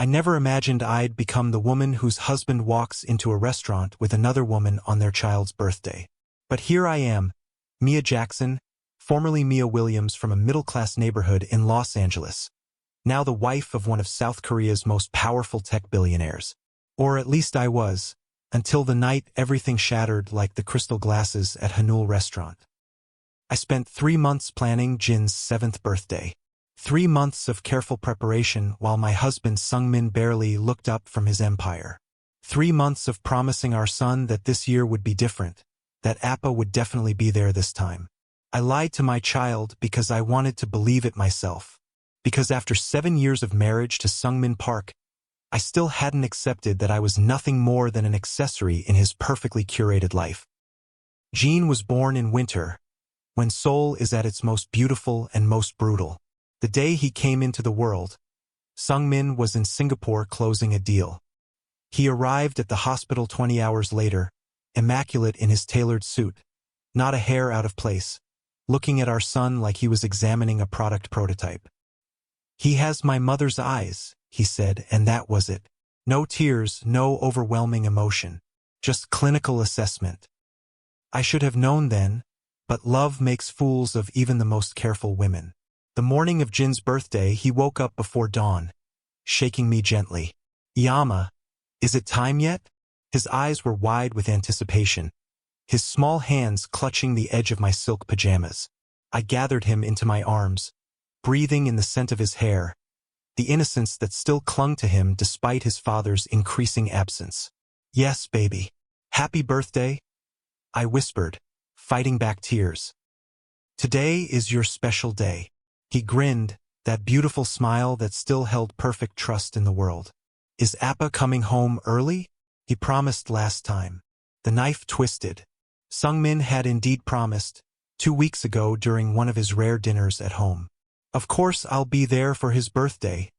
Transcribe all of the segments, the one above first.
I never imagined I'd become the woman whose husband walks into a restaurant with another woman on their child's birthday. But here I am, Mia Jackson, formerly Mia Williams from a middle-class neighborhood in Los Angeles, now the wife of one of South Korea's most powerful tech billionaires. Or at least I was, until the night everything shattered like the crystal glasses at Hanul restaurant. I spent 3 months planning Jin's 7th birthday. 3 months of careful preparation while my husband Sungmin barely looked up from his empire. 3 months of promising our son that this year would be different, that Appa would definitely be there this time. I lied to my child because I wanted to believe it myself. Because after 7 years of marriage to Sungmin Park, I still hadn't accepted that I was nothing more than an accessory in his perfectly curated life. Jin was born in winter, when Seoul is at its most beautiful and most brutal. The day he came into the world, Sungmin was in Singapore closing a deal. He arrived at the hospital 20 hours later, immaculate in his tailored suit, not a hair out of place, looking at our son like he was examining a product prototype. "He has my mother's eyes," he said, and that was it. No tears, no overwhelming emotion, just clinical assessment. I should have known then, but love makes fools of even the most careful women. The morning of Jin's birthday, he woke up before dawn, shaking me gently. "Yama, is it time yet?" His eyes were wide with anticipation, his small hands clutching the edge of my silk pajamas. I gathered him into my arms, breathing in the scent of his hair, the innocence that still clung to him despite his father's increasing absence. "Yes, baby. Happy birthday," I whispered, fighting back tears. "Today is your special day." He grinned, that beautiful smile that still held perfect trust in the world. "Is Appa coming home early?" He promised last time. The knife twisted. Sungmin had indeed promised, 2 weeks ago during one of his rare dinners at home. "Of course I'll be there for his birthday,"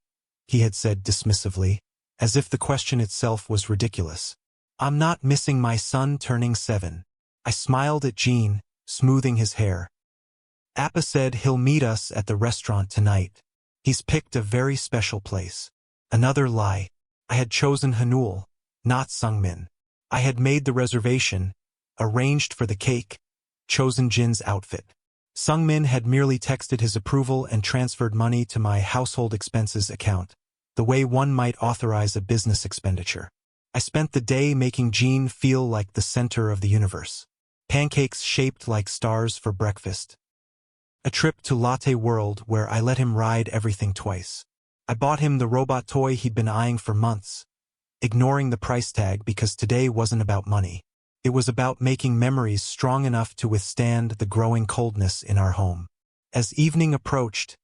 he had said dismissively, as if the question itself was ridiculous. "I'm not missing my son turning 7. I smiled at Jin, smoothing his hair. "Appa said he'll meet us at the restaurant tonight. He's picked a very special place." Another lie. I had chosen Hanul, not Sungmin. I had made the reservation, arranged for the cake, chosen Jin's outfit. Sungmin had merely texted his approval and transferred money to my household expenses account, the way one might authorize a business expenditure. I spent the day making Jin feel like the center of the universe. Pancakes shaped like stars for breakfast. A trip to Latte World where I let him ride everything twice. I bought him the robot toy he'd been eyeing for months, ignoring the price tag because today wasn't about money. It was about making memories strong enough to withstand the growing coldness in our home. As evening approached,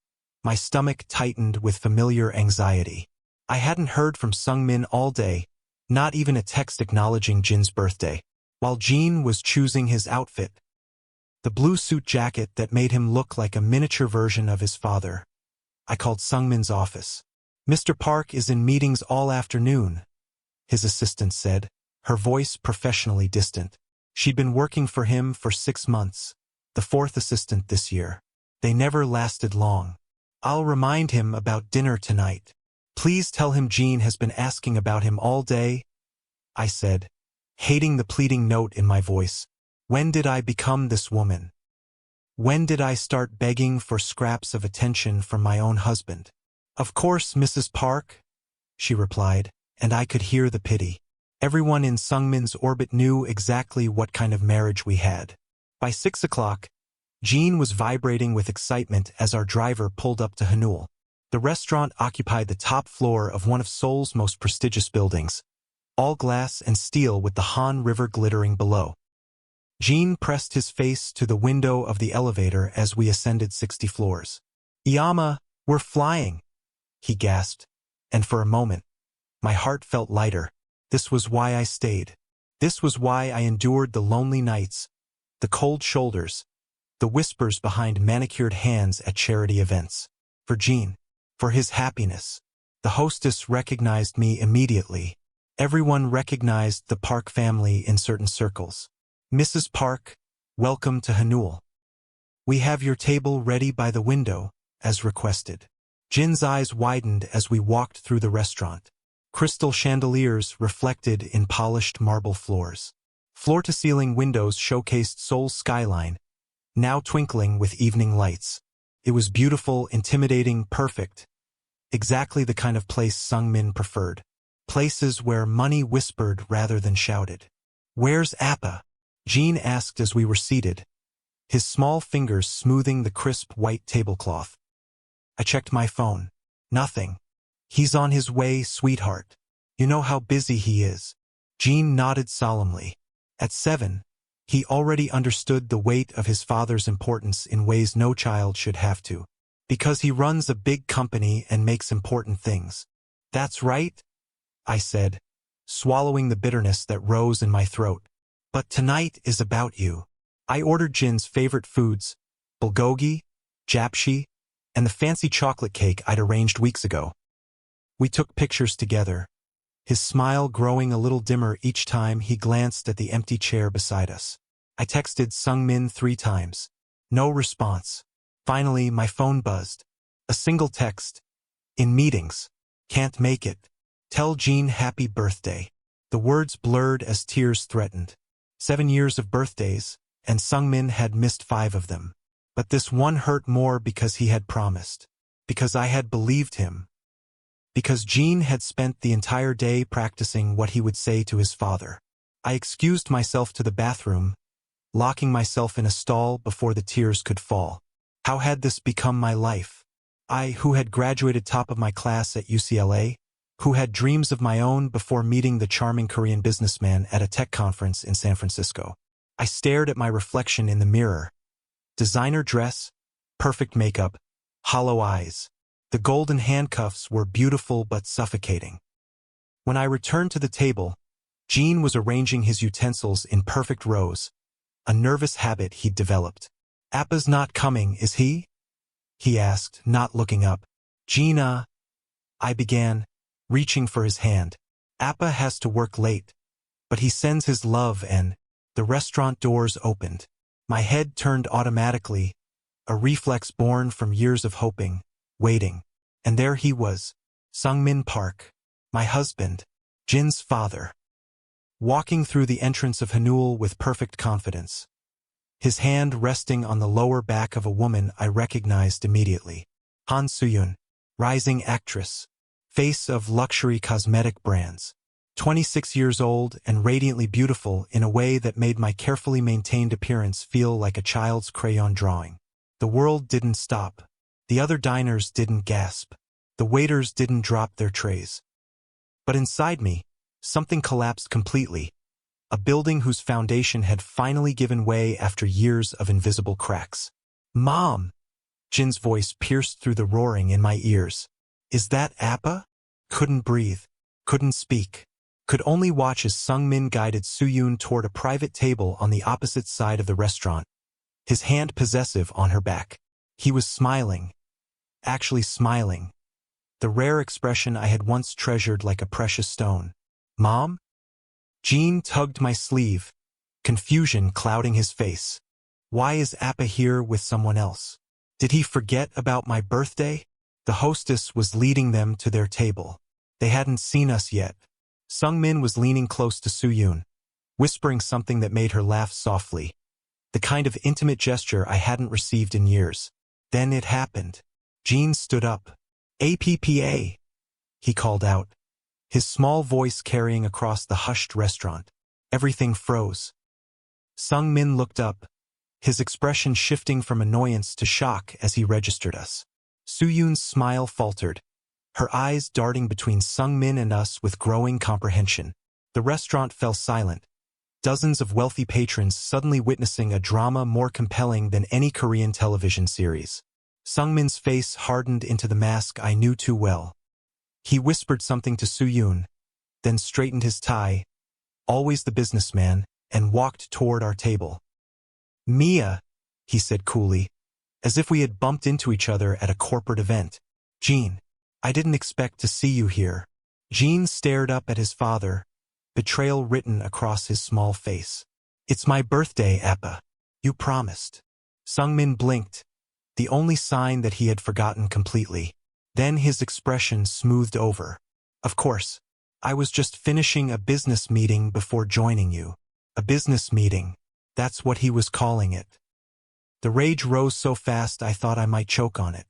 my stomach tightened with familiar anxiety. I hadn't heard from Sungmin all day, not even a text acknowledging Jin's birthday. While Jin was choosing his outfit, the blue suit jacket that made him look like a miniature version of his father, I called Sungmin's office. "Mr. Park is in meetings all afternoon," his assistant said, her voice professionally distant. She'd been working for him for 6 months, the 4th assistant this year. They never lasted long. "I'll remind him about dinner tonight. Please tell him Jin has been asking about him all day," I said, hating the pleading note in my voice. When did I become this woman? When did I start begging for scraps of attention from my own husband? "Of course, Mrs. Park," she replied, and I could hear the pity. Everyone in Sungmin's orbit knew exactly what kind of marriage we had. By 6 o'clock, Jin was vibrating with excitement as our driver pulled up to Hanul. The restaurant occupied the top floor of one of Seoul's most prestigious buildings, all glass and steel with the Han River glittering below. Jin pressed his face to the window of the elevator as we ascended 60 floors. "Yama, we're flying," he gasped, and for a moment, my heart felt lighter. This was why I stayed. This was why I endured the lonely nights, the cold shoulders, the whispers behind manicured hands at charity events. For Jin, for his happiness. The hostess recognized me immediately. Everyone recognized the Park family in certain circles. "Mrs. Park, welcome to Hanul. We have your table ready by the window, as requested." Jin's eyes widened as we walked through the restaurant. Crystal chandeliers reflected in polished marble floors. Floor-to-ceiling windows showcased Seoul's skyline, now twinkling with evening lights. It was beautiful, intimidating, perfect. Exactly the kind of place Sungmin preferred. Places where money whispered rather than shouted. "Where's Appa?" Jin asked as we were seated, his small fingers smoothing the crisp white tablecloth. I checked my phone. Nothing. "He's on his way, sweetheart. You know how busy he is." Jin nodded solemnly. At 7, he already understood the weight of his father's importance in ways no child should have to. Because he runs a big company and makes important things. "That's right," I said, swallowing the bitterness that rose in my throat. "But tonight is about you." I ordered Jin's favorite foods, bulgogi, japshi, and the fancy chocolate cake I'd arranged weeks ago. We took pictures together, his smile growing a little dimmer each time he glanced at the empty chair beside us. I texted Sungmin 3 times. No response. Finally, my phone buzzed. A single text. "In meetings. Can't make it. Tell Jin happy birthday." The words blurred as tears threatened. 7 years of birthdays, and Sungmin had missed 5 of them. But this one hurt more because he had promised. Because I had believed him. Because Jin had spent the entire day practicing what he would say to his father. I excused myself to the bathroom, locking myself in a stall before the tears could fall. How had this become my life? I, who had graduated top of my class at UCLA, who had dreams of my own before meeting the charming Korean businessman at a tech conference in San Francisco. I stared at my reflection in the mirror. Designer dress, perfect makeup, hollow eyes. The golden handcuffs were beautiful but suffocating. When I returned to the table, Jin was arranging his utensils in perfect rows, a nervous habit he'd developed. "Appa's not coming, is he?" he asked, not looking up. "Gina," I began, reaching for his hand. "Appa has to work late, but he sends his love and..." The restaurant doors opened. My head turned automatically, a reflex born from years of hoping, waiting. And there he was, Sungmin Park, my husband, Jin's father, walking through the entrance of Hanul with perfect confidence. His hand resting on the lower back of a woman I recognized immediately. Han Soo-yoon, rising actress, face of luxury cosmetic brands. 26 years old and radiantly beautiful in a way that made my carefully maintained appearance feel like a child's crayon drawing. The world didn't stop. The other diners didn't gasp. The waiters didn't drop their trays. But inside me, something collapsed completely. A building whose foundation had finally given way after years of invisible cracks. "Mom!" Jin's voice pierced through the roaring in my ears. "Is that Appa?" Couldn't breathe. Couldn't speak. Could only watch as Sungmin guided Soo-yoon toward a private table on the opposite side of the restaurant, his hand possessive on her back. He was smiling. Actually smiling. The rare expression I had once treasured like a precious stone. "Mom?" Jin tugged my sleeve, confusion clouding his face. Why is Appa here with someone else? Did he forget about my birthday? The hostess was leading them to their table. They hadn't seen us yet. Sungmin was leaning close to Soo-yoon, whispering something that made her laugh softly. The kind of intimate gesture I hadn't received in years. Then it happened. Jin stood up. "APPA," he called out, his small voice carrying across the hushed restaurant. Everything froze. Sungmin looked up, his expression shifting from annoyance to shock as he registered us. Soo-yoon's smile faltered, her eyes darting between Sungmin and us with growing comprehension. The restaurant fell silent, dozens of wealthy patrons suddenly witnessing a drama more compelling than any Korean television series. Sungmin's face hardened into the mask I knew too well. He whispered something to Soo-yoon, then straightened his tie, always the businessman, and walked toward our table. "Mia," he said coolly, as if we had bumped into each other at a corporate event. "Jin, I didn't expect to see you here." Jin stared up at his father, betrayal written across his small face. "It's my birthday, Appa. You promised." Sungmin blinked, the only sign that he had forgotten completely. Then his expression smoothed over. Of course. I was just finishing a business meeting before joining you. A business meeting. That's what he was calling it. The rage rose so fast I thought I might choke on it.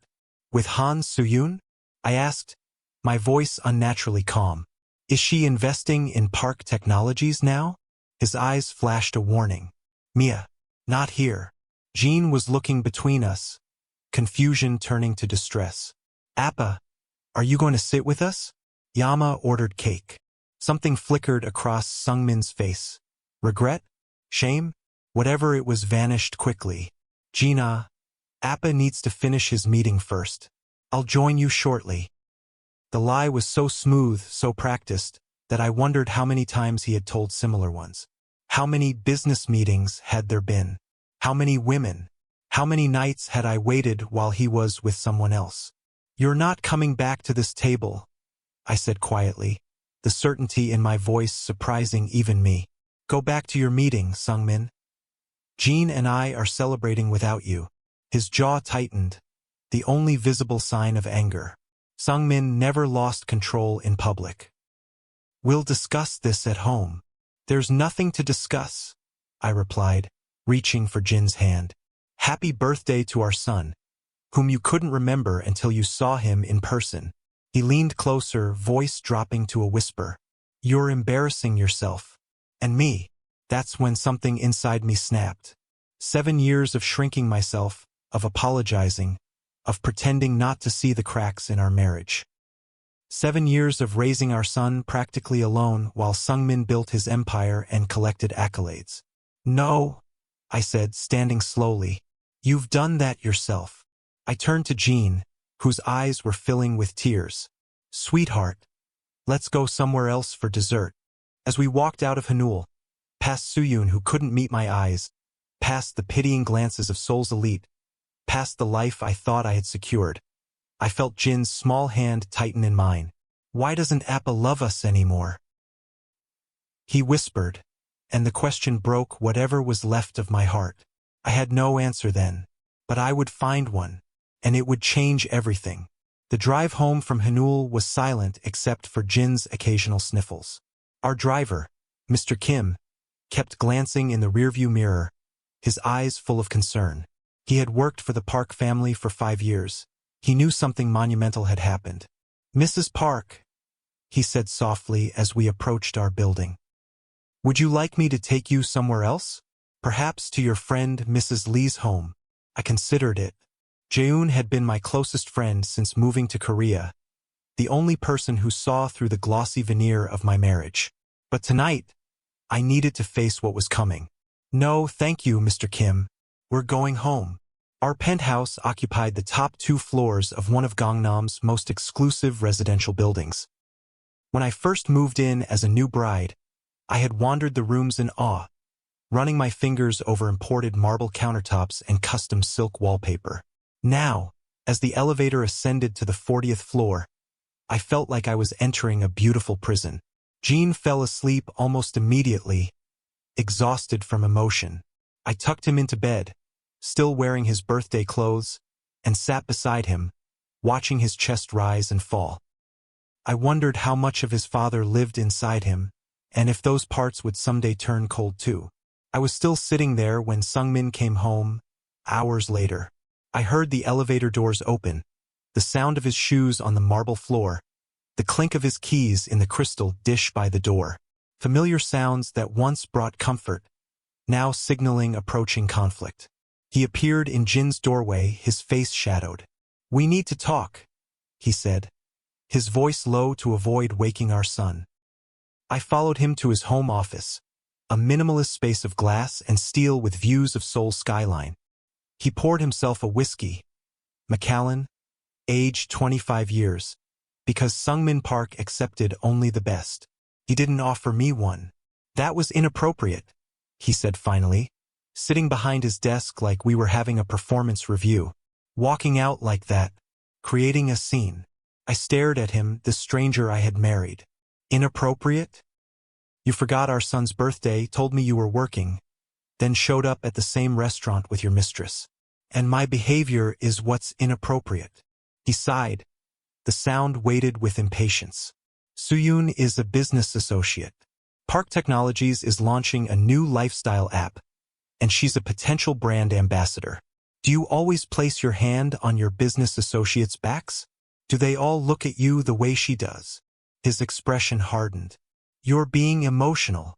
With Han Soo-yoon? I asked, my voice unnaturally calm. Is she investing in Park Technologies now? His eyes flashed a warning. Mia. Not here. Jean was looking between us, confusion turning to distress. Appa, are you going to sit with us? Yama ordered cake. Something flickered across Sungmin's face. Regret? Shame? Whatever it was vanished quickly. Gina, Appa needs to finish his meeting first. I'll join you shortly. The lie was so smooth, so practiced, that I wondered how many times he had told similar ones. How many business meetings had there been? How many women? How many nights had I waited while he was with someone else? You're not coming back to this table, I said quietly, the certainty in my voice surprising even me. Go back to your meeting, Sungmin. Jean and I are celebrating without you. His jaw tightened, the only visible sign of anger. Sungmin never lost control in public. We'll discuss this at home. There's nothing to discuss, I replied, reaching for Jin's hand. Happy birthday to our son, whom you couldn't remember until you saw him in person. He leaned closer, voice dropping to a whisper. You're embarrassing yourself. And me. That's when something inside me snapped. 7 years of shrinking myself, of apologizing, of pretending not to see the cracks in our marriage. 7 years of raising our son practically alone while Sungmin built his empire and collected accolades. No, I said, standing slowly. You've done that yourself. I turned to Jean, whose eyes were filling with tears. Sweetheart, let's go somewhere else for dessert. As we walked out of Hanul, past Soo-yoon who couldn't meet my eyes, past the pitying glances of Seoul's elite, past the life I thought I had secured, I felt Jin's small hand tighten in mine. Why doesn't Appa love us anymore? He whispered, and the question broke whatever was left of my heart. I had no answer then, but I would find one, and it would change everything. The drive home from Hanul was silent except for Jin's occasional sniffles. Our driver, Mr. Kim, kept glancing in the rearview mirror, his eyes full of concern. He had worked for the Park family for 5 years. He knew something monumental had happened. Mrs. Park, he said softly as we approached our building. Would you like me to take you somewhere else? Perhaps to your friend Mrs. Lee's home. I considered it. Jaeun had been my closest friend since moving to Korea, the only person who saw through the glossy veneer of my marriage. But tonight, I needed to face what was coming. No, thank you, Mr. Kim. We're going home. Our penthouse occupied the top 2 floors of one of Gangnam's most exclusive residential buildings. When I first moved in as a new bride, I had wandered the rooms in awe, running my fingers over imported marble countertops and custom silk wallpaper. Now, as the elevator ascended to the 40th floor, I felt like I was entering a beautiful prison. Jean fell asleep almost immediately, exhausted from emotion. I tucked him into bed, still wearing his birthday clothes, and sat beside him, watching his chest rise and fall. I wondered how much of his father lived inside him, and if those parts would someday turn cold too. I was still sitting there when Sungmin came home, hours later. I heard the elevator doors open, the sound of his shoes on the marble floor, the clink of his keys in the crystal dish by the door. Familiar sounds that once brought comfort, now signaling approaching conflict. He appeared in Jin's doorway, his face shadowed. We need to talk, he said, his voice low to avoid waking our son. I followed him to his home office, a minimalist space of glass and steel with views of Seoul's skyline. He poured himself a whiskey, Macallan, age 25 years, because Sungmin Park accepted only the best. He didn't offer me one. That was inappropriate, he said finally, sitting behind his desk like we were having a performance review. Walking out like that, creating a scene. I stared at him, the stranger I had married. Inappropriate? You forgot our son's birthday, told me you were working, then showed up at the same restaurant with your mistress. And my behavior is what's inappropriate. He sighed, The sound waited with impatience. Soo-yoon is a business associate. Park Technologies is launching a new lifestyle app, and she's a potential brand ambassador. Do you always place your hand on your business associates' backs? Do they all look at you the way she does? His expression hardened. You're being emotional.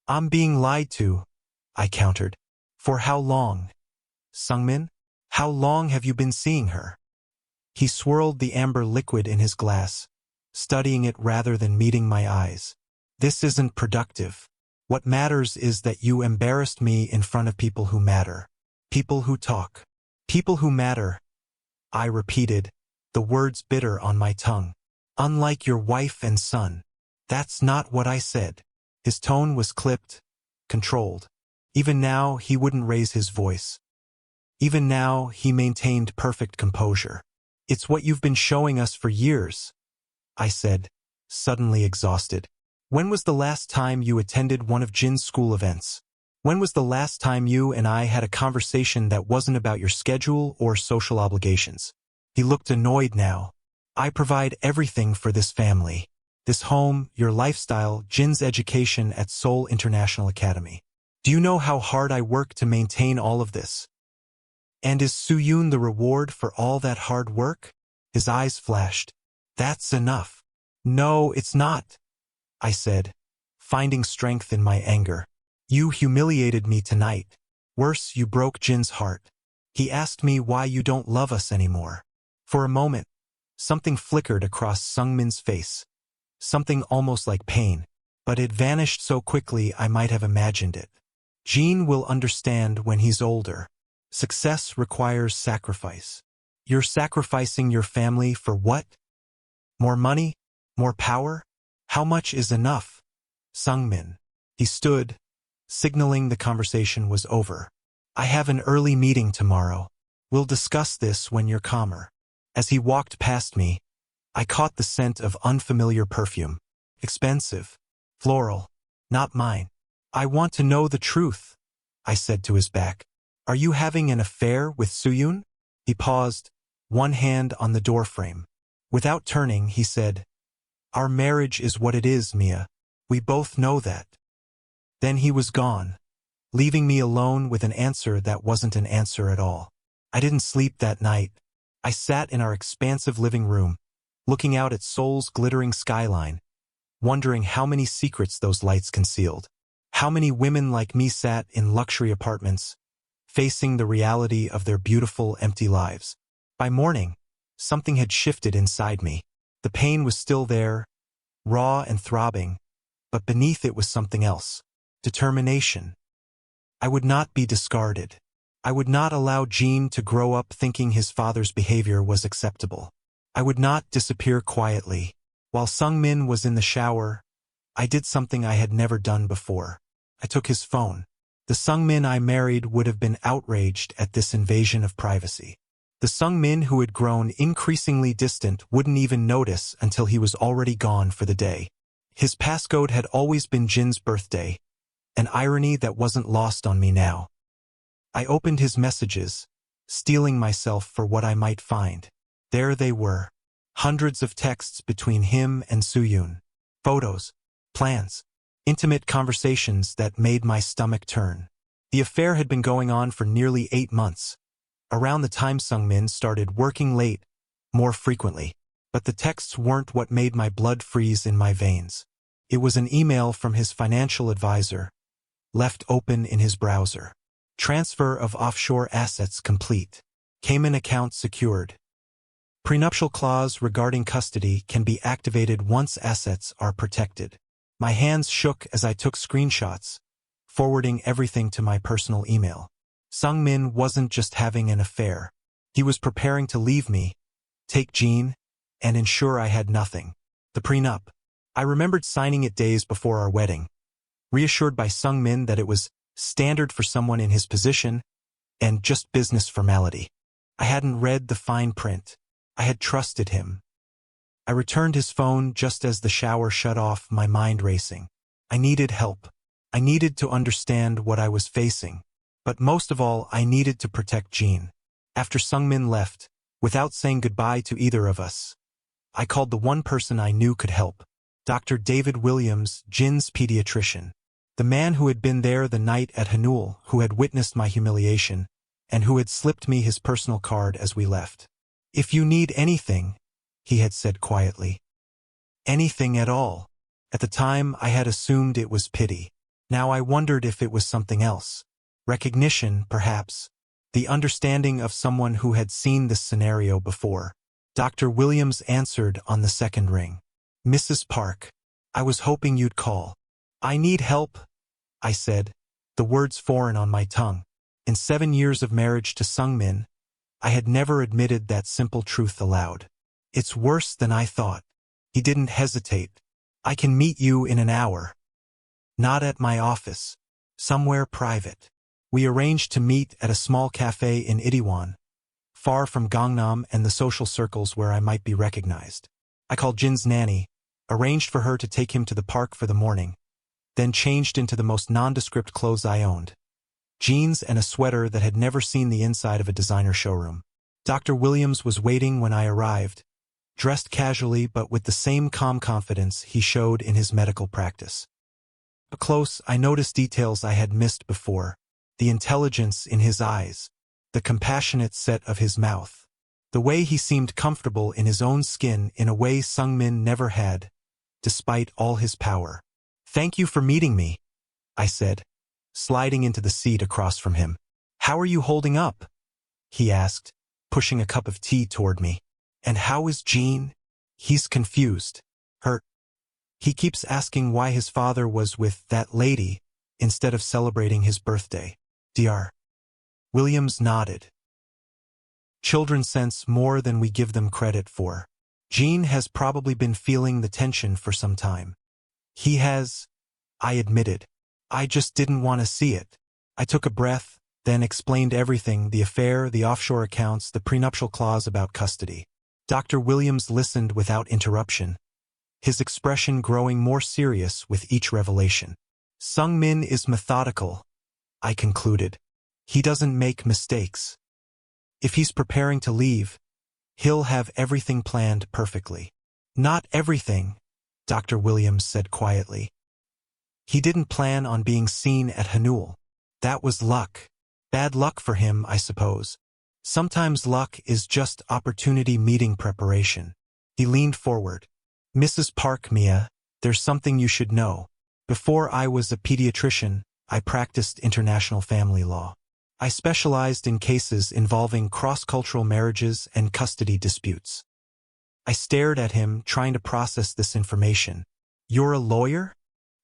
I'm being lied to, I countered. For how long? Sungmin, how long have you been seeing her? He swirled the amber liquid in his glass, studying it rather than meeting my eyes. This isn't productive. What matters is that you embarrassed me in front of people who matter. People who talk. People who matter. I repeated, the words bitter on my tongue. Unlike your wife and son. That's not what I said. His tone was clipped, controlled. Even now, he wouldn't raise his voice. Even now, he maintained perfect composure. It's what you've been showing us for years, I said, suddenly exhausted. When was the last time you attended one of Jin's school events? When was the last time you and I had a conversation that wasn't about your schedule or social obligations? He looked annoyed now. I provide everything for this family. This home, your lifestyle, Jin's education at Seoul International Academy. Do you know how hard I work to maintain all of this? And is Soo-yoon the reward for all that hard work? His eyes flashed. That's enough. No, it's not, I said, finding strength in my anger. You humiliated me tonight. Worse, you broke Jin's heart. He asked me why you don't love us anymore. For a moment, something flickered across Sungmin's face. Something almost like pain. But it vanished so quickly I might have imagined it. Jin will understand when he's older. Success requires sacrifice. You're sacrificing your family for what? More money? More power? How much is enough? Sungmin. He stood, signaling the conversation was over. I have an early meeting tomorrow. We'll discuss this when you're calmer. As he walked past me, I caught the scent of unfamiliar perfume. Expensive. Floral. Not mine. I want to know the truth, I said to his back. Are you having an affair with Soo-yoon? He paused, one hand on the doorframe. Without turning, he said, Our marriage is what it is, Mia. We both know that. Then he was gone, leaving me alone with an answer that wasn't an answer at all. I didn't sleep that night. I sat in our expansive living room, looking out at Seoul's glittering skyline, wondering how many secrets those lights concealed. How many women like me sat in luxury apartments, facing the reality of their beautiful, empty lives. By morning, something had shifted inside me. The pain was still there, raw and throbbing, but beneath it was something else. Determination. I would not be discarded. I would not allow Jin to grow up thinking his father's behavior was acceptable. I would not disappear quietly. While Sungmin was in the shower, I did something I had never done before. I took his phone. The Sungmin I married would have been outraged at this invasion of privacy. The Sungmin who had grown increasingly distant wouldn't even notice until he was already gone for the day. His passcode had always been Jin's birthday, an irony that wasn't lost on me now. I opened his messages, steeling myself for what I might find. There they were, hundreds of texts between him and Soo-yoon. Photos, plans, intimate conversations that made my stomach turn. The affair had been going on for nearly 8 months, around the time Sungmin started working late, more frequently. But the texts weren't what made my blood freeze in my veins. It was an email from his financial advisor, left open in his browser. Transfer of offshore assets complete. Cayman account secured. Prenuptial clause regarding custody can be activated once assets are protected. My hands shook as I took screenshots, forwarding everything to my personal email. Sungmin wasn't just having an affair. He was preparing to leave me, take Jin, and ensure I had nothing. The prenup. I remembered signing it days before our wedding, reassured by Sungmin that it was standard for someone in his position and just business formality. I hadn't read the fine print. I had trusted him. I returned his phone just as the shower shut off, my mind racing. I needed help. I needed to understand what I was facing. But most of all, I needed to protect Jin. After Sungmin left, without saying goodbye to either of us, I called the one person I knew could help. Dr. David Williams, Jin's pediatrician. The man who had been there the night at Hanul, who had witnessed my humiliation, and who had slipped me his personal card as we left. "If you need anything," he had said quietly. Anything at all. At the time, I had assumed it was pity. Now I wondered if it was something else. Recognition, perhaps. The understanding of someone who had seen this scenario before. Dr. Williams answered on the second ring. "Mrs. Park, I was hoping you'd call." "I need help," I said, the words foreign on my tongue. In 7 years of marriage to Sungmin, I had never admitted that simple truth aloud. "It's worse than I thought." He didn't hesitate. "I can meet you in an hour." "Not at my office. Somewhere private." We arranged to meet at a small cafe in Itaewon, far from Gangnam and the social circles where I might be recognized. I called Jin's nanny, arranged for her to take him to the park for the morning, then changed into the most nondescript clothes I owned. Jeans and a sweater that had never seen the inside of a designer showroom. Dr. Williams was waiting when I arrived, dressed casually but with the same calm confidence he showed in his medical practice. Up close, I noticed details I had missed before. The intelligence in his eyes, the compassionate set of his mouth, the way he seemed comfortable in his own skin in a way Sungmin never had, despite all his power. "Thank you for meeting me," I said, sliding into the seat across from him. "How are you holding up?" he asked, pushing a cup of tea toward me. "And how is Jean?" He's confused. Hurt. He keeps asking why his father was with that lady instead of celebrating his birthday. Dr. Williams nodded. Children sense more than we give them credit for. Jean has probably been feeling the tension for some time. He has, I admitted. I just didn't want to see it. I took a breath, then explained everything, the affair, the offshore accounts, the prenuptial clause about custody. Dr. Williams listened without interruption, his expression growing more serious with each revelation. "Sungmin is methodical," I concluded. "He doesn't make mistakes. If he's preparing to leave, he'll have everything planned perfectly." "Not everything," Dr. Williams said quietly. "He didn't plan on being seen at Hanul. That was luck. Bad luck for him, I suppose. Sometimes luck is just opportunity meeting preparation." He leaned forward. "Mrs. Park, Mia, there's something you should know. Before I was a pediatrician, I practiced international family law. I specialized in cases involving cross-cultural marriages and custody disputes." I stared at him, trying to process this information. "You're a lawyer?"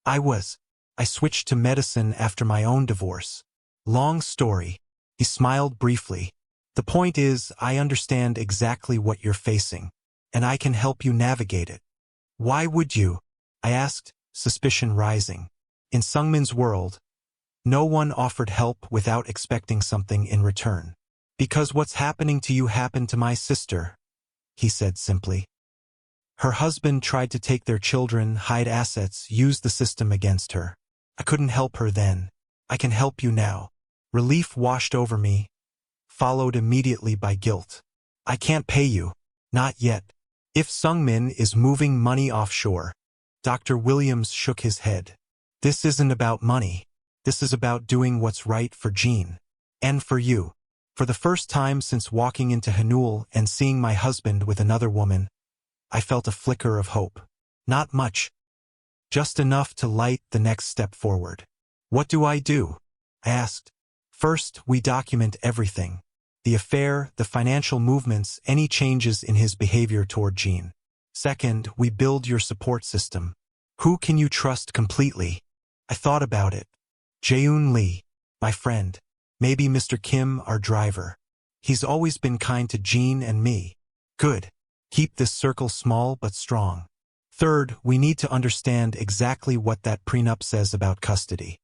"I was. I switched to medicine after my own divorce." "Long story." He smiled briefly. "The point is, I understand exactly what you're facing, and I can help you navigate it." "Why would you?" I asked, suspicion rising. In Sungmin's world, no one offered help without expecting something in return. "Because what's happening to you happened to my sister," he said simply. "Her husband tried to take their children, hide assets, use the system against her. I couldn't help her then. I can help you now." Relief washed over me, followed immediately by guilt. "I can't pay you. Not yet." "If Sungmin is moving money offshore," Dr. Williams shook his head. "This isn't about money. This is about doing what's right for Jean. And for you." For the first time since walking into Hanul and seeing my husband with another woman, I felt a flicker of hope. Not much. Just enough to light the next step forward. "What do I do?" I asked. "First, we document everything. The affair, the financial movements, any changes in his behavior toward Jean. Second, we build your support system. Who can you trust completely?" I thought about it. Jaeun Lee, my friend. Maybe Mr. Kim, our driver. He's always been kind to Jean and me. Good. Keep this circle small but strong. Third, we need to understand exactly what that prenup says about custody.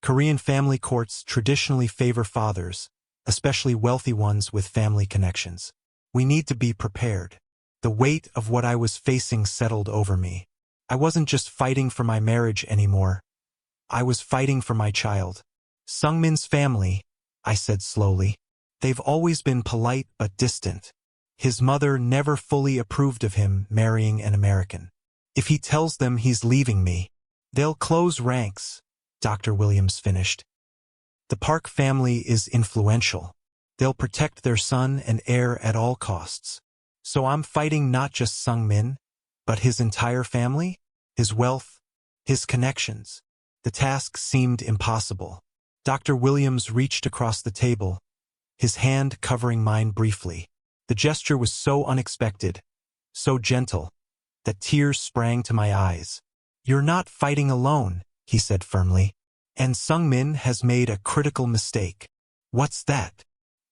Korean family courts traditionally favor fathers, especially wealthy ones with family connections. We need to be prepared. The weight of what I was facing settled over me. I wasn't just fighting for my marriage anymore. I was fighting for my child. "Sungmin's family," I said slowly. "They've always been polite but distant. His mother never fully approved of him marrying an American. If he tells them he's leaving me, they'll close ranks, Dr. Williams finished. The Park family is influential. They'll protect their son and heir at all costs. So I'm fighting not just Sung-min, but his entire family, his wealth, his connections. The task seemed impossible. Dr. Williams reached across the table, his hand covering mine briefly. The gesture was so unexpected, so gentle, that tears sprang to my eyes. "You're not fighting alone," he said firmly. "And Sung-min has made a critical mistake." "What's that?"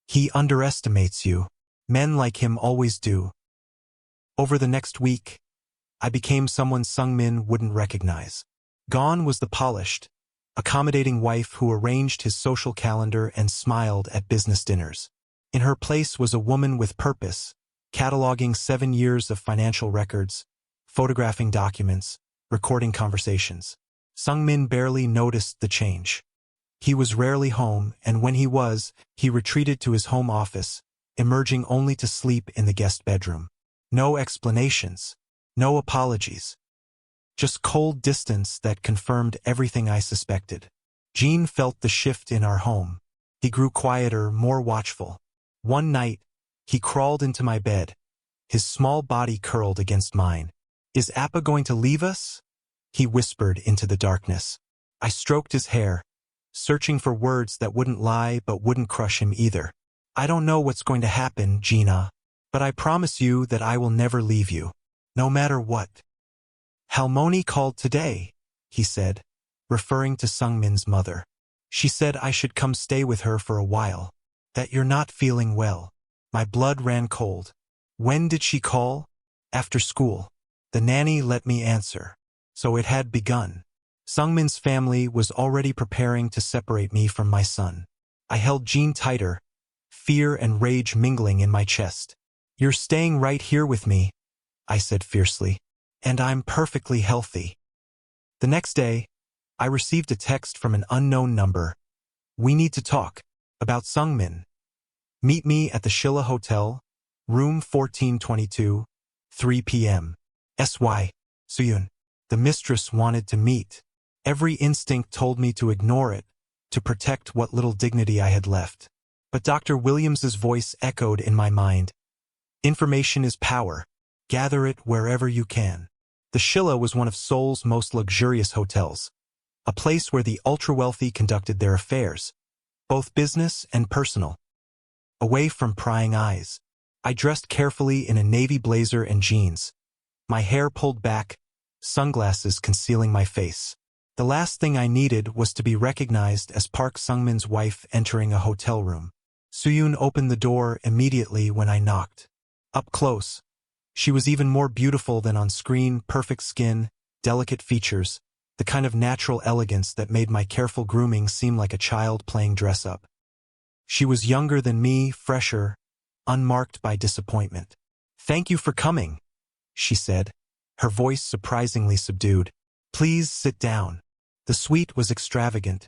"He underestimates you. Men like him always do." Over the next week, I became someone Sung-min wouldn't recognize. Gone was the polished, accommodating wife who arranged his social calendar and smiled at business dinners. In her place was a woman with purpose, cataloging 7 years of financial records, photographing documents, recording conversations. Sung-min barely noticed the change. He was rarely home, and when he was, he retreated to his home office, emerging only to sleep in the guest bedroom. No explanations, no apologies. Just cold distance that confirmed everything I suspected. Jean felt the shift in our home. He grew quieter, more watchful. One night, he crawled into my bed, his small body curled against mine. "Is Appa going to leave us?" he whispered into the darkness. I stroked his hair, searching for words that wouldn't lie but wouldn't crush him either. "I don't know what's going to happen, Gina, but I promise you that I will never leave you, no matter what." "Halmoni called today," he said, referring to Sung-min's mother. "She said I should come stay with her for a while, that you're not feeling well." My blood ran cold. "When did she call?" "After school. The nanny let me answer." So it had begun. Sung-min's family was already preparing to separate me from my son. I held Jean tighter, fear and rage mingling in my chest. "You're staying right here with me," I said fiercely. "And I'm perfectly healthy." The next day, I received a text from an unknown number. "We need to talk. About Sung-min. Meet me at the Shilla Hotel, room 1422, 3 p.m. S.Y. Soyun." The mistress wanted to meet. Every instinct told me to ignore it, to protect what little dignity I had left. But Dr. Williams's voice echoed in my mind. "Information is power. Gather it wherever you can." The Shilla was one of Seoul's most luxurious hotels, a place where the ultra-wealthy conducted their affairs, both business and personal. Away from prying eyes, I dressed carefully in a navy blazer and jeans, my hair pulled back, sunglasses concealing my face. The last thing I needed was to be recognized as Park Sung-min's wife entering a hotel room. Soyun opened the door immediately when I knocked. Up close, she was even more beautiful than on screen, perfect skin, delicate features, the kind of natural elegance that made my careful grooming seem like a child playing dress-up. She was younger than me, fresher, unmarked by disappointment. "Thank you for coming," she said, her voice surprisingly subdued. "Please sit down." The suite was extravagant,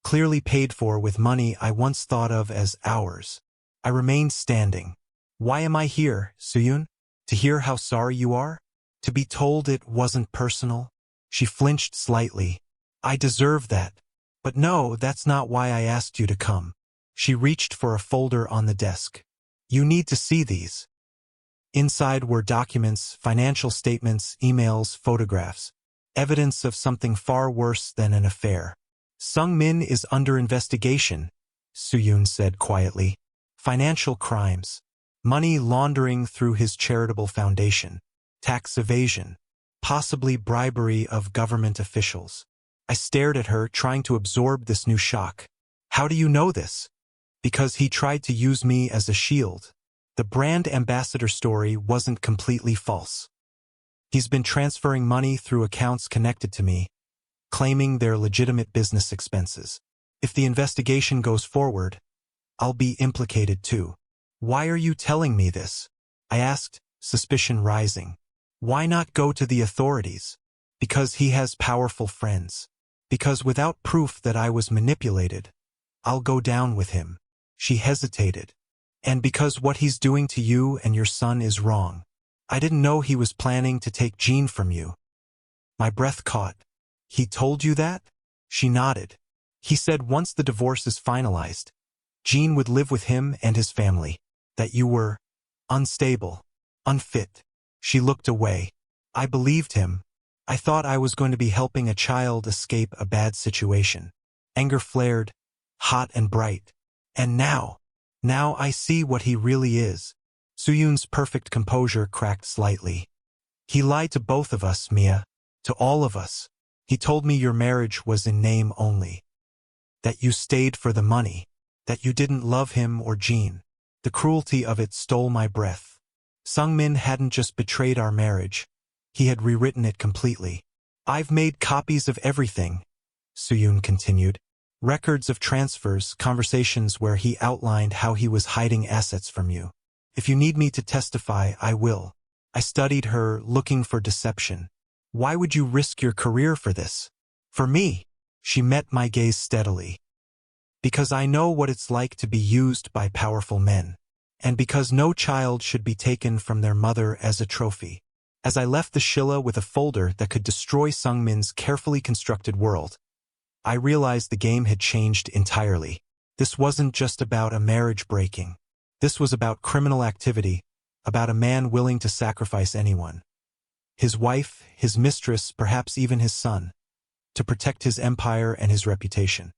clearly paid for with money I once thought of as ours. I remained standing. "Why am I here, Soyun? To hear how sorry you are? To be told it wasn't personal?" She flinched slightly. "I deserve that. But no, that's not why I asked you to come." She reached for a folder on the desk. "You need to see these." Inside were documents, financial statements, emails, photographs. Evidence of something far worse than an affair. "Sung-min is under investigation," Soyun said quietly. "Financial crimes. Money laundering through his charitable foundation. Tax evasion. Possibly bribery of government officials." I stared at her, trying to absorb this new shock. "How do you know this?" "Because he tried to use me as a shield. The brand ambassador story wasn't completely false. He's been transferring money through accounts connected to me, claiming they're legitimate business expenses. If the investigation goes forward, I'll be implicated too." "Why are you telling me this?" I asked, suspicion rising. "Why not go to the authorities?" "Because he has powerful friends. Because without proof that I was manipulated, I'll go down with him." She hesitated. And because what he's doing to you and your son is wrong. I didn't know he was planning to take Jean from you. My breath caught. He told you that? She nodded. He said once the divorce is finalized, Jean would live with him and his family. That you were unstable, unfit. She looked away. I believed him. I thought I was going to be helping a child escape a bad situation. Anger flared, hot and bright. And now I see what he really is. Suyun's perfect composure cracked slightly. He lied to both of us, Mia. To all of us. He told me your marriage was in name only. That you stayed for the money. That you didn't love him or Jean. The cruelty of it stole my breath. Sungmin hadn't just betrayed our marriage. He had rewritten it completely. I've made copies of everything, Suyun continued. Records of transfers, conversations where he outlined how he was hiding assets from you. If you need me to testify, I will. I studied her, looking for deception. Why would you risk your career for this? For me, she met my gaze steadily. Because I know what it's like to be used by powerful men. And because no child should be taken from their mother as a trophy. As I left the Shilla with a folder that could destroy Sungmin's carefully constructed world, I realized the game had changed entirely. This wasn't just about a marriage breaking. This was about criminal activity, about a man willing to sacrifice anyone. His wife, his mistress, perhaps even his son, to protect his empire and his reputation.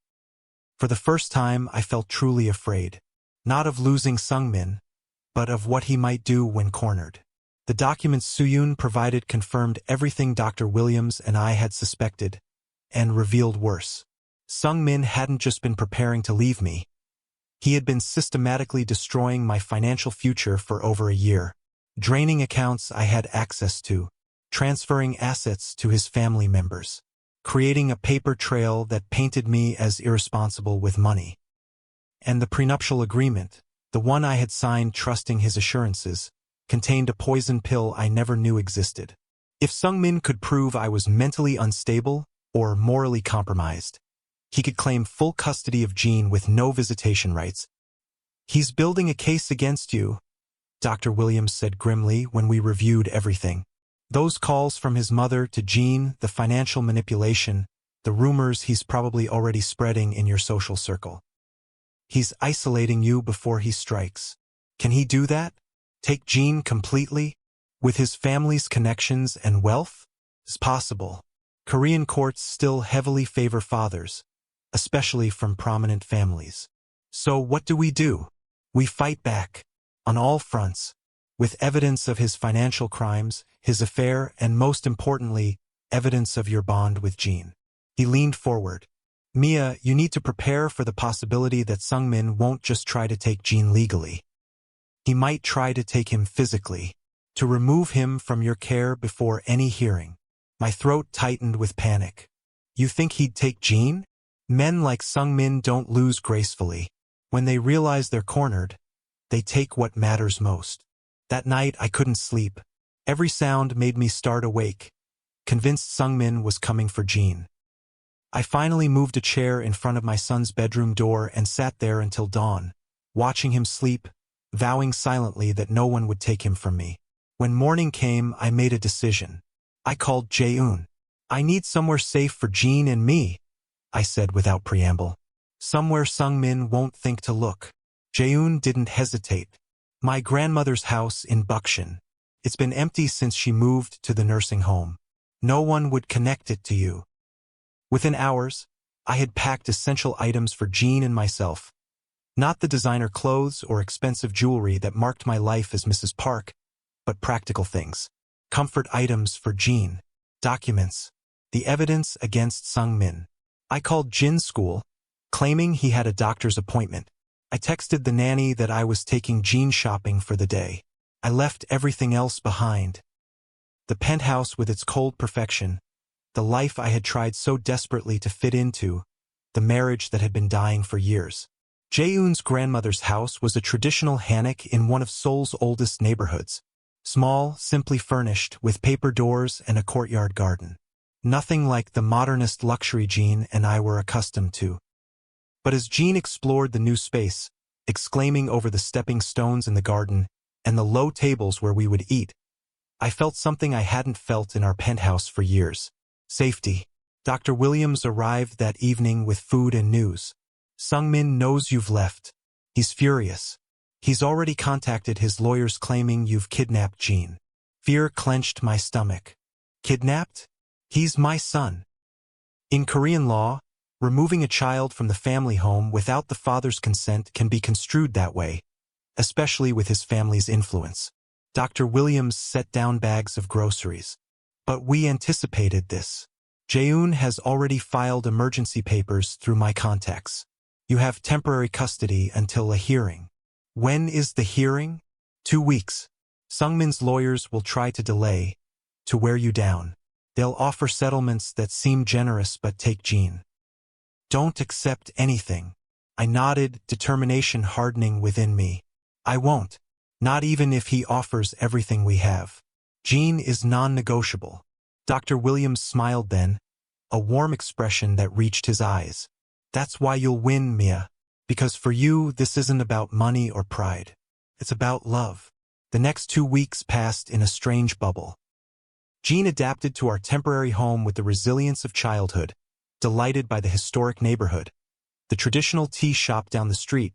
For the first time, I felt truly afraid. Not of losing Sungmin, but of what he might do when cornered. The documents Suyun provided confirmed everything Dr. Williams and I had suspected, and revealed worse. Sungmin hadn't just been preparing to leave me. He had been systematically destroying my financial future for over a year, draining accounts I had access to, transferring assets to his family members, creating a paper trail that painted me as irresponsible with money. And the prenuptial agreement, the one I had signed trusting his assurances, contained a poison pill I never knew existed. If Sungmin could prove I was mentally unstable or morally compromised, he could claim full custody of Jean with no visitation rights. He's building a case against you, Dr. Williams said grimly when we reviewed everything. Those calls from his mother to Jean, the financial manipulation, the rumors he's probably already spreading in your social circle. He's isolating you before he strikes. Can he do that? Take Jean completely? With his family's connections and wealth? It's possible. Korean courts still heavily favor fathers, especially from prominent families. So what do? We fight back. On all fronts. With evidence of his financial crimes, his affair, and most importantly, evidence of your bond with Jean. He leaned forward. Mia, you need to prepare for the possibility that Sungmin won't just try to take Jean legally. He might try to take him physically, to remove him from your care before any hearing. My throat tightened with panic. You think he'd take Jean? Men like Sungmin don't lose gracefully. When they realize they're cornered, they take what matters most. That night I couldn't sleep. Every sound made me start awake, convinced Sungmin was coming for Jean. I finally moved a chair in front of my son's bedroom door and sat there until dawn, watching him sleep, vowing silently that no one would take him from me. When morning came, I made a decision. I called Jae-eun. I need somewhere safe for Jean and me, I said without preamble. Somewhere Sungmin won't think to look. Jae-eun didn't hesitate. My grandmother's house in Bukshin. It's been empty since she moved to the nursing home. No one would connect it to you. Within hours, I had packed essential items for Jean and myself. Not the designer clothes or expensive jewelry that marked my life as Mrs. Park, but practical things. Comfort items for Jean. Documents. The evidence against Sungmin. I called Jin's school, claiming he had a doctor's appointment. I texted the nanny that I was taking Jean shopping for the day. I left everything else behind. The penthouse with its cold perfection, the life I had tried so desperately to fit into, the marriage that had been dying for years. Jae-eun's grandmother's house was a traditional hanok in one of Seoul's oldest neighborhoods. Small, simply furnished, with paper doors and a courtyard garden. Nothing like the modernist luxury Jean and I were accustomed to. But as Jean explored the new space, exclaiming over the stepping stones in the garden and the low tables where we would eat. I felt something I hadn't felt in our penthouse for years. Safety. Dr. Williams arrived that evening with food and news. Sungmin knows you've left. He's furious. He's already contacted his lawyers claiming you've kidnapped Jean. Fear clenched my stomach. Kidnapped? He's my son. In Korean law, removing a child from the family home without the father's consent can be construed that way, especially with his family's influence. Dr. Williams set down bags of groceries. But we anticipated this. Jaeun has already filed emergency papers through my contacts. You have temporary custody until a hearing. When is the hearing? 2 weeks. Sungmin's lawyers will try to delay, to wear you down. They'll offer settlements that seem generous but take Jean. Don't accept anything. I nodded, determination hardening within me. I won't. Not even if he offers everything we have. Jean is non-negotiable. Dr. Williams smiled then, a warm expression that reached his eyes. That's why you'll win, Mia. Because for you, this isn't about money or pride. It's about love. The next 2 weeks passed in a strange bubble. Jean adapted to our temporary home with the resilience of childhood, delighted by the historic neighborhood, the traditional tea shop down the street,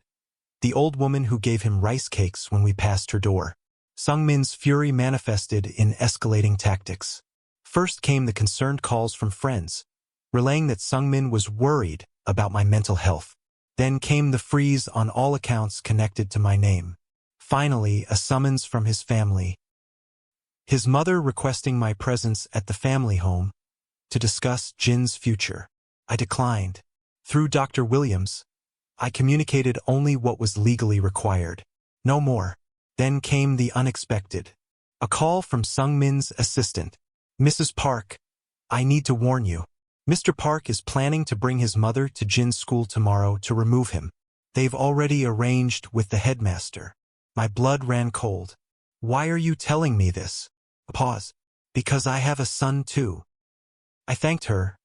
the old woman who gave him rice cakes when we passed her door. Sungmin's fury manifested in escalating tactics. First came the concerned calls from friends, relaying that Sungmin was worried about my mental health. Then came the freeze on all accounts connected to my name. Finally, a summons from his family. His mother requesting my presence at the family home to discuss Jin's future. I declined. Through Dr. Williams, I communicated only what was legally required. No more. Then came the unexpected. A call from Sungmin's assistant. Mrs. Park, I need to warn you. Mr. Park is planning to bring his mother to Jin's school tomorrow to remove him. They've already arranged with the headmaster. My blood ran cold. Why are you telling me this? A pause. Because I have a son too. I thanked her,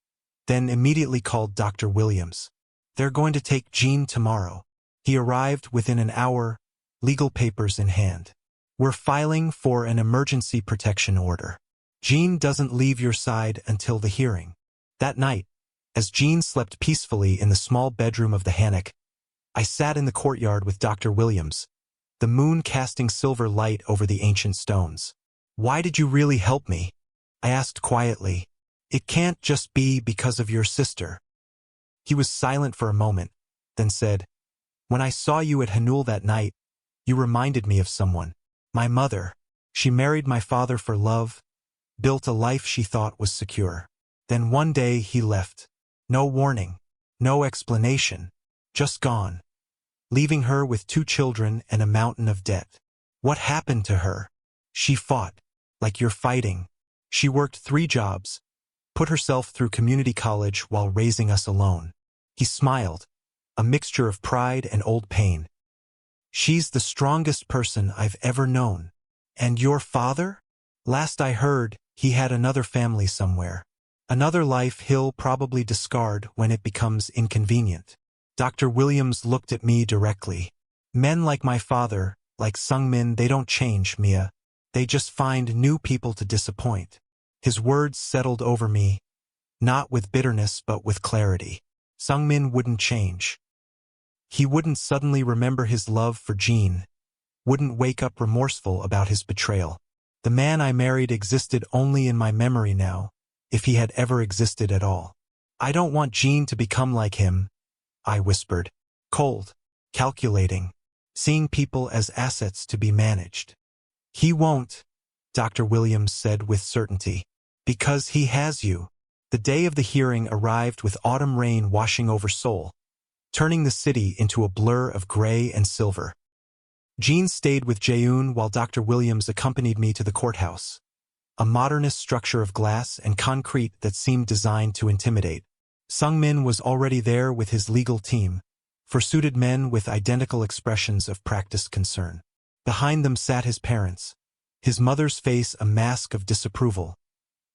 then immediately called Dr. Williams. They're going to take Jean tomorrow. He arrived within an hour, legal papers in hand. We're filing for an emergency protection order. Jean doesn't leave your side until the hearing. That night, as Jean slept peacefully in the small bedroom of the hammock, I sat in the courtyard with Dr. Williams, the moon casting silver light over the ancient stones. Why did you really help me? I asked quietly. It can't just be because of your sister. He was silent for a moment, then said, When I saw you at Hanul that night, you reminded me of someone. My mother. She married my father for love, built a life she thought was secure. Then one day he left. No warning, no explanation, just gone, leaving her with 2 children and a mountain of debt. What happened to her? She fought, like you're fighting. She worked 3 jobs, put herself through community college while raising us alone. He smiled, a mixture of pride and old pain. She's the strongest person I've ever known. And your father? Last I heard, he had another family somewhere. Another life he'll probably discard when it becomes inconvenient. Dr. Williams looked at me directly. Men like my father, like Sungmin, they don't change, Mia. They just find new people to disappoint. His words settled over me, not with bitterness but with clarity. Sungmin wouldn't change. He wouldn't suddenly remember his love for Jean, wouldn't wake up remorseful about his betrayal. The man I married existed only in my memory now, if he had ever existed at all. I don't want Jean to become like him, I whispered. Cold, calculating, seeing people as assets to be managed. He won't, Dr. Williams said with certainty. Because he has you. The day of the hearing arrived with autumn rain washing over Seoul, turning the city into a blur of gray and silver. Jean stayed with Jaeun while Dr. Williams accompanied me to the courthouse, a modernist structure of glass and concrete that seemed designed to intimidate. Sungmin was already there with his legal team, fursuited men with identical expressions of practiced concern. Behind them sat his parents, his mother's face a mask of disapproval,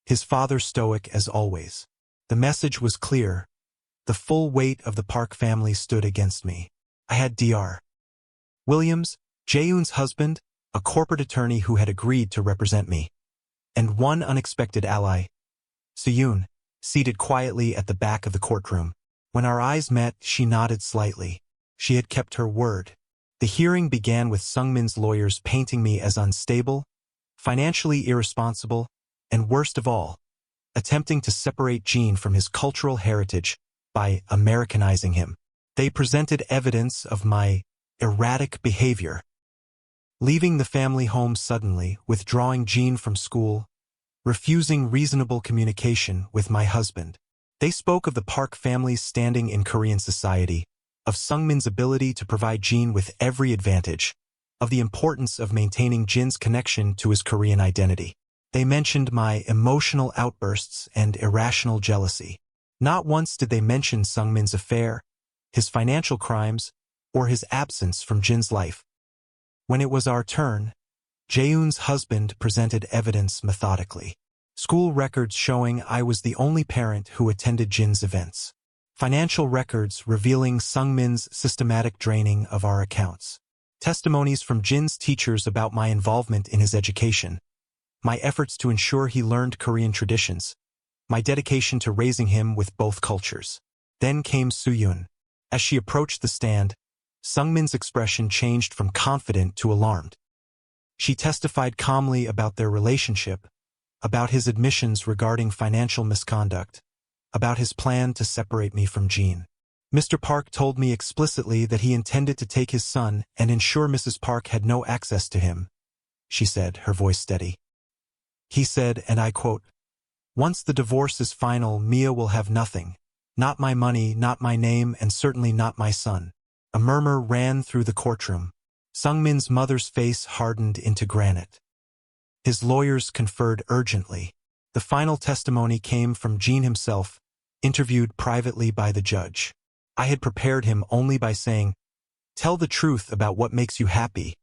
his father stoic as always. The message was clear. The full weight of the Park family stood against me. I had Dr. Williams, Jaehoon's husband, a corporate attorney who had agreed to represent me, and one unexpected ally, Seoul, seated quietly at the back of the courtroom. When our eyes met, she nodded slightly. She had kept her word. The hearing began with Sungmin's lawyers painting me as unstable, financially irresponsible, and worst of all, attempting to separate Jin from his cultural heritage by Americanizing him. They presented evidence of my erratic behavior. Leaving the family home suddenly, withdrawing Jin from school, refusing reasonable communication with my husband. They spoke of the Park family's standing in Korean society, of Sungmin's ability to provide Jin with every advantage, of the importance of maintaining Jin's connection to his Korean identity. They mentioned my emotional outbursts and irrational jealousy. Not once did they mention Sungmin's affair, his financial crimes, or his absence from Jin's life. When it was our turn, Jaehoon's husband presented evidence methodically. School records showing I was the only parent who attended Jin's events. Financial records revealing Sungmin's systematic draining of our accounts. Testimonies from Jin's teachers about my involvement in his education. My efforts to ensure he learned Korean traditions. My dedication to raising him with both cultures. Then came Soo-yoon. As she approached the stand, Sungmin's expression changed from confident to alarmed. She testified calmly about their relationship, about his admissions regarding financial misconduct, about his plan to separate me from Jin. Mr. Park told me explicitly that he intended to take his son and ensure Mrs. Park had no access to him, she said, her voice steady. He said, and I quote, "Once the divorce is final, Mia will have nothing. Not my money, not my name, and certainly not my son." A murmur ran through the courtroom. Sungmin's mother's face hardened into granite. His lawyers conferred urgently. The final testimony came from Jin himself, interviewed privately by the judge. I had prepared him only by saying, "Tell the truth about what makes you happy,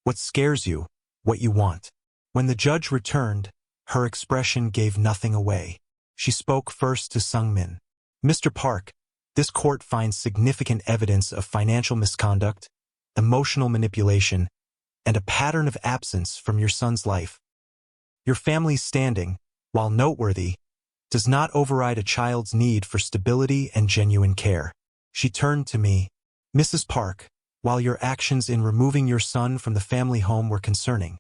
what scares you, what you want." When the judge returned, her expression gave nothing away. She spoke first to Sungmin. "Mr. Park, this court finds significant evidence of financial misconduct, emotional manipulation, and a pattern of absence from your son's life. Your family's standing, while noteworthy, does not override a child's need for stability and genuine care." She turned to me. "Mrs. Park, while your actions in removing your son from the family home were concerning,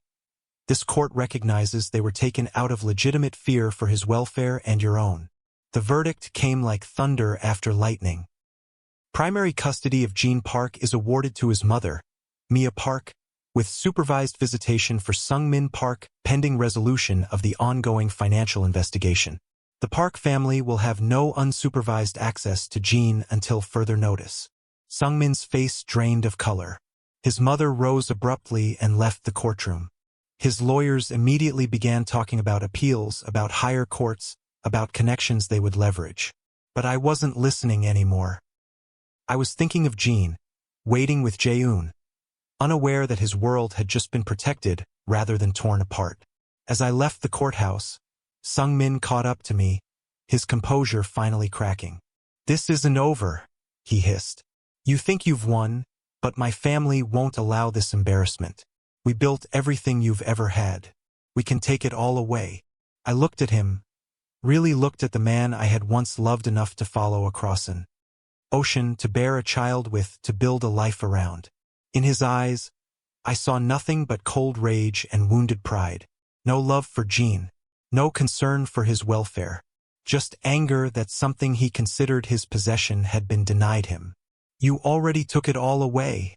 this court recognizes they were taken out of legitimate fear for his welfare and your own." The verdict came like thunder after lightning. Primary custody of Jin Park is awarded to his mother, Mia Park, with supervised visitation for Sungmin Park pending resolution of the ongoing financial investigation. The Park family will have no unsupervised access to Jin until further notice. Sungmin's face drained of color. His mother rose abruptly and left the courtroom. His lawyers immediately began talking about appeals, about higher courts, about connections they would leverage. But I wasn't listening anymore. I was thinking of Jin, waiting with Jaehoon, unaware that his world had just been protected rather than torn apart. As I left the courthouse, Sungmin caught up to me, his composure finally cracking. "This isn't over," he hissed. "You think you've won, but my family won't allow this embarrassment. We built everything you've ever had. We can take it all away." I looked at him, really looked at the man I had once loved enough to follow across an ocean, to bear a child with, to build a life around. In his eyes, I saw nothing but cold rage and wounded pride. No love for Jin, no concern for his welfare, just anger that something he considered his possession had been denied him. "You already took it all away,"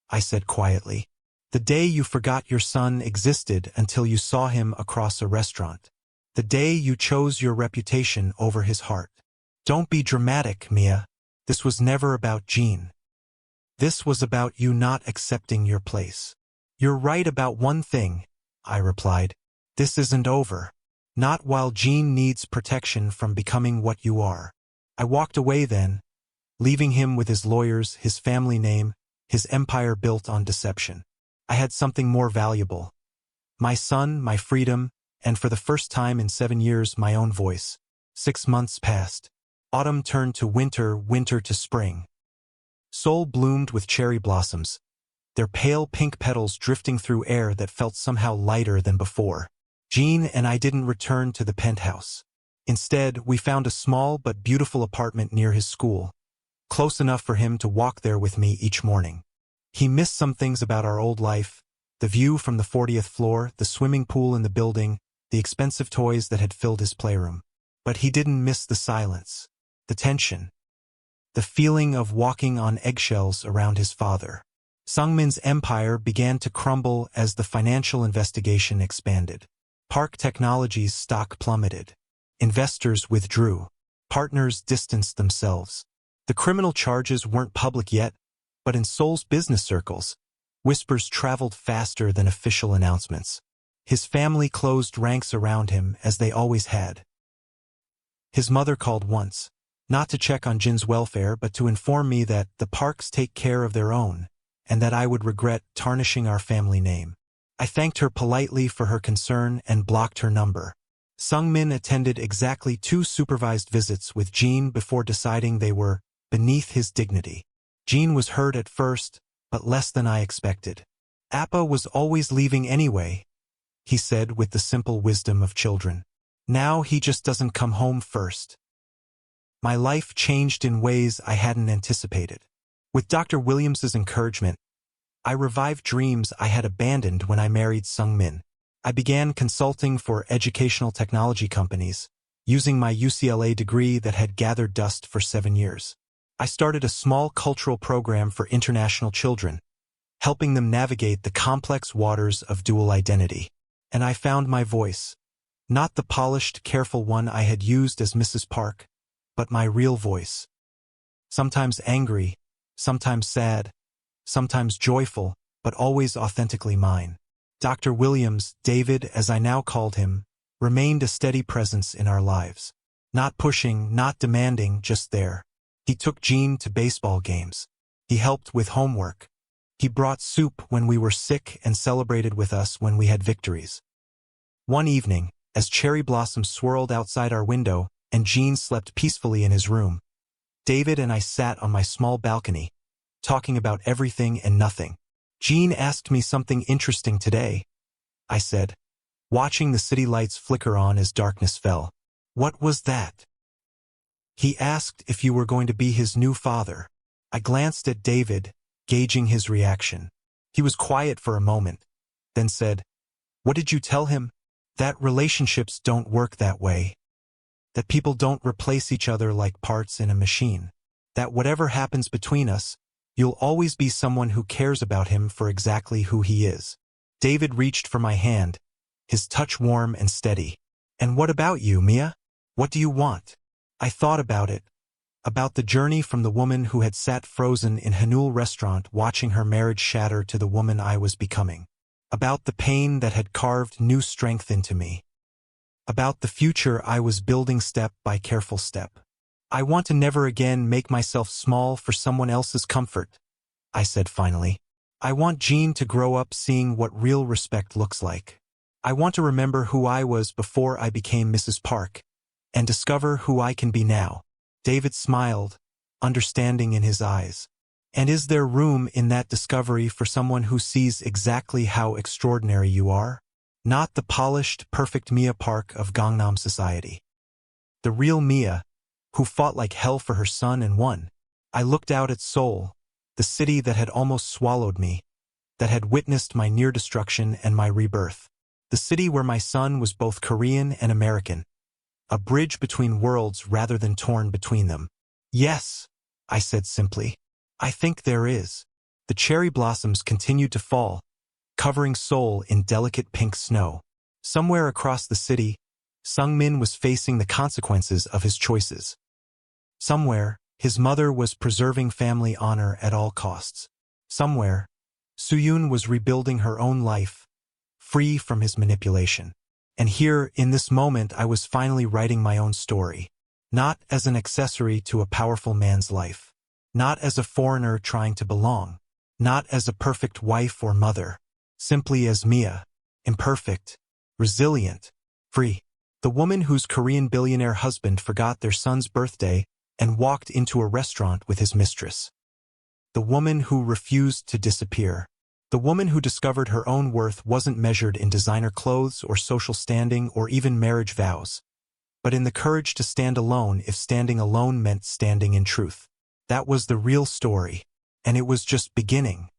I said quietly. "The day you forgot your son existed until you saw him across a restaurant. The day you chose your reputation over his heart. Don't be dramatic, Mia. This was never about Jin. This was about you not accepting your place." "You're right about one thing," I replied. "This isn't over. Not while Jin needs protection from becoming what you are." I walked away then, leaving him with his lawyers, his family name, his empire built on deception. I had something more valuable. My son, my freedom, and for the first time in 7 years, my own voice. 6 months passed. Autumn turned to winter, winter to spring. Seoul bloomed with cherry blossoms. their pale pink petals drifting through air that felt somehow lighter than before. Jean and I didn't return to the penthouse. Instead, we found a small but beautiful apartment near his school, close enough for him to walk there with me each morning. He missed some things about our old life: the view from the 40th floor, the swimming pool in the building, the expensive toys that had filled his playroom. But he didn't miss the silence, the tension, the feeling of walking on eggshells around his father. Sungmin's empire began to crumble as the financial investigation expanded. Park Technology's stock plummeted. Investors withdrew. Partners distanced themselves. The criminal charges weren't public yet, but in Seoul's business circles, whispers traveled faster than official announcements. His family closed ranks around him as they always had. His mother called once, not to check on Jin's welfare but to inform me that the Parks take care of their own, and that I would regret tarnishing our family name. I thanked her politely for her concern and blocked her number. Sungmin attended exactly 2 supervised visits with Jin before deciding they were beneath his dignity. Jin was hurt at first, but less than I expected. Appa was always leaving anyway, he said with the simple wisdom of children. Now he just doesn't come home first. My life changed in ways I hadn't anticipated. With Dr. Williams's encouragement, I revived dreams I had abandoned when I married Sungmin. I began consulting for educational technology companies, using my UCLA degree that had gathered dust for 7 years. I started a small cultural program for international children, helping them navigate the complex waters of dual identity. And I found my voice, not the polished, careful one I had used as Mrs. Park, but my real voice. Sometimes angry, sometimes sad, sometimes joyful, but always authentically mine. Dr. Williams, David as I now called him, remained a steady presence in our lives. Not pushing, not demanding, just there. He took Jean to baseball games. He helped with homework. He brought soup when we were sick and celebrated with us when we had victories. One evening, as cherry blossoms swirled outside our window and Jean slept peacefully in his room, David and I sat on my small balcony, talking about everything and nothing. Jean asked me something interesting today, I said, watching the city lights flicker on as darkness fell. What was that? He asked if you were going to be his new father. I glanced at David, gauging his reaction. He was quiet for a moment, then said, "What did you tell him?" "That relationships don't work that way. That people don't replace each other like parts in a machine. That whatever happens between us, you'll always be someone who cares about him for exactly who he is." David reached for my hand, his touch warm and steady. "And what about you, Mia? What do you want?" I thought about it, about the journey from the woman who had sat frozen in Hanul restaurant watching her marriage shatter to the woman I was becoming. About the pain that had carved new strength into me. About the future I was building step by careful step. "I want to never again make myself small for someone else's comfort," I said finally. "I want Jean to grow up seeing what real respect looks like. I want to remember who I was before I became Mrs. Park, and discover who I can be now." David smiled, understanding in his eyes. "And is there room in that discovery for someone who sees exactly how extraordinary you are? Not the polished, perfect Mia Park of Gangnam society. The real Mia, who fought like hell for her son and won." I looked out at Seoul, the city that had almost swallowed me, that had witnessed my near destruction and my rebirth. The city where my son was both Korean and American. A bridge between worlds rather than torn between them. "Yes," I said simply. "I think there is." The cherry blossoms continued to fall, covering Seoul in delicate pink snow. Somewhere across the city, Sungmin was facing the consequences of his choices. Somewhere, his mother was preserving family honor at all costs. Somewhere, Suyun was rebuilding her own life, free from his manipulation. And here, in this moment, I was finally writing my own story. Not as an accessory to a powerful man's life. Not as a foreigner trying to belong. Not as a perfect wife or mother. Simply as Mia. Imperfect. Resilient. Free. The woman whose Korean billionaire husband forgot their son's birthday and walked into a restaurant with his mistress. The woman who refused to disappear. The woman who discovered her own worth wasn't measured in designer clothes or social standing or even marriage vows, but in the courage to stand alone if standing alone meant standing in truth. That was the real story, and it was just beginning.